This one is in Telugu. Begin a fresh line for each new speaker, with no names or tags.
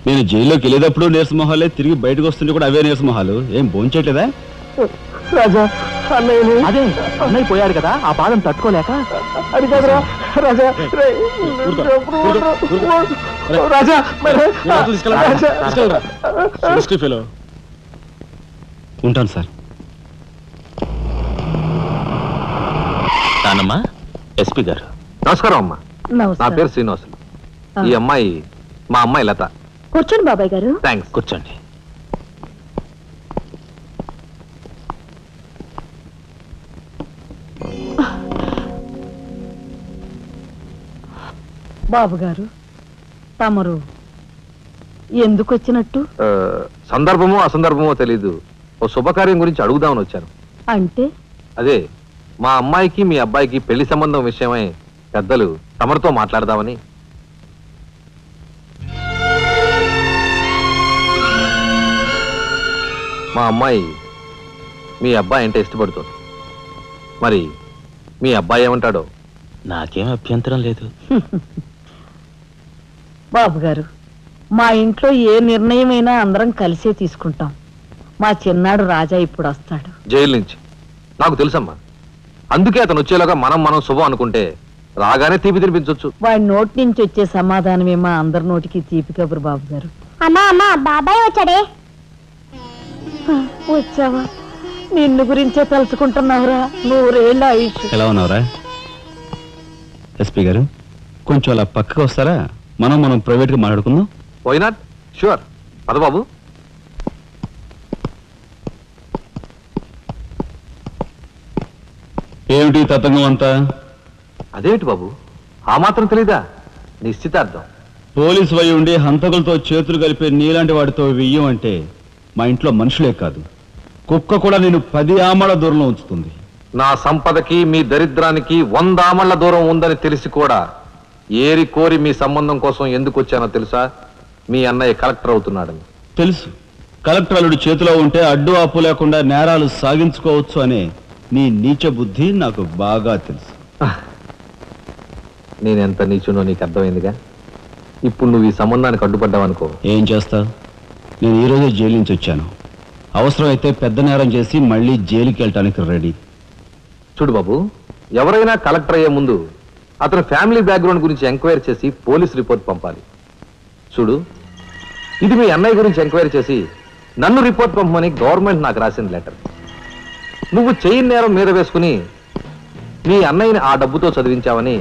నేను జైల్లోకి వెళ్ళేటప్పుడు నీరసమొహాలే, తిరిగి బయటకు వస్తుంటే కూడా అవే నీరసమొహాలు. ఏం భోంచేయట్లేదా?
రాజా అన్నయ్యని
అదే అన్నయ్య పోయాడు కదా, ఆ బాధం తట్టుకోలేక.
అది కాదురా రాజా. రాజా
ఉంటాను సార్.
నానమ్మా, ఎస్పీ గారు.
నమస్కారం అమ్మా. నా పేరు శ్రీనివాసులు. ఈ అమ్మాయి మా అమ్మాయి లత.
కూర్చోండి బాబాయ్ గారు.
థ్యాంక్స్.
కూర్చోండి.
బాబు గారు, తమరు ఎందుకు వచ్చినట్టు?
సందర్భమో అసందర్భమో తెలీదు, ఓ శుభకార్యం గురించి అడుగుదామని వచ్చాను.
అంటే
అదే మా అమ్మాయికి మీ అబ్బాయికి పెళ్లి సంబంధం విషయమై పెద్దలు తమరితో మాట్లాడదామని. మా అమ్మాయి మీ అబ్బాయి అంటే ఇష్టపడుతుంది. మరి మీ అబ్బాయి ఏమంటాడో?
నాకేం అభ్యంతరం లేదు.
బాబు గారు, మా ఇంట్లో ఏ నిర్ణయమైనా అందరం కలిసే తీసుకుంటాం. మా చిన్నాడు రాజా ఇప్పుడు వస్తాడు
జైలు నుంచి. నాకు తెలుసమ్మా, అందుకే అతను వచ్చేలాగా మనం శుభం అనుకుంటే రాగానే తీపి తినిపించవచ్చు.
వాడి నోటి నుంచి వచ్చే సమాధానమే మా అందరి నోటికి తీపి కబురు. బాబు గారు.
అమ్మా అమ్మా, బాబాయ్ వచ్చాడే.
వచ్చావా? నిన్ను గురించే తలుచుకుంటున్నావురా. 100 ఏళ్ళ ఆయుష్.
ఎలా ఉన్నావురా? ఎస్పీ గారు, కొంచెం అలా పక్కకు వస్తారా? మనం ప్రైవేట్గా మాట్లాడుకుందాం.
Why not? షూర్. పద బాబు.
ఏమిటి తతంగం అంతా?
అదేమిటి బాబు, ఆ మాత్రం తెలీదా? నిశ్చితార్థం.
పోలీసు వై ఉండి హంతకులతో చేతులు కలిపే నీలాంటి వాడితో వెయ్యం అంటే మా ఇంట్లో మనుషులే కాదు, కుక్క కూడా నేను 10 ఆమళ్ల దూరంలో ఉంచుతుంది.
నా సంపదకి మీ దరిద్రానికి 100 ఆమళ్ల దూరం ఉందని తెలిసి కూడా ఏరి కోరి మీ సంబంధం కోసం ఎందుకు వచ్చానో తెలుసా? మీ అన్నయ్య కలెక్టర్ అవుతున్నాడని.
తెలుసు. కలెక్టర్ అల్లుడు చేతిలో ఉంటే అడ్డు ఆపు లేకుండా నేరాలు సాగించుకోవచ్చు అనే నీ నీచ బుద్ధి నాకు బాగా తెలుసు.
నేనెంత నీచునో నీకు అర్థమైందిగా. ఇప్పుడు నువ్వు ఈ సంబంధానికి అడ్డుపడ్డావనుకో,
ఏం చేస్తావు? నేను ఈరోజే జైలు నుంచి వచ్చాను. అవసరమైతే పెద్ద నేరం చేసి మళ్ళీ జైలుకి వెళ్ళటానికి రెడీ.
చూడు బాబు, ఎవరైనా కలెక్టర్ అయ్యే ముందు అతని ఫ్యామిలీ బ్యాక్గ్రౌండ్ గురించి ఎంక్వైరీ చేసి పోలీస్ రిపోర్ట్ పంపాలి. చూడు, ఇది మీ అన్నయ్య గురించి ఎంక్వైరీ చేసి నన్ను రిపోర్ట్ పంపమని గవర్నమెంట్ నాకు రాసిన లెటర్. నువ్వు చెయ్యి నేరం మీద వేసుకుని మీ అన్నయ్యని ఆ డబ్బుతో చదివించావని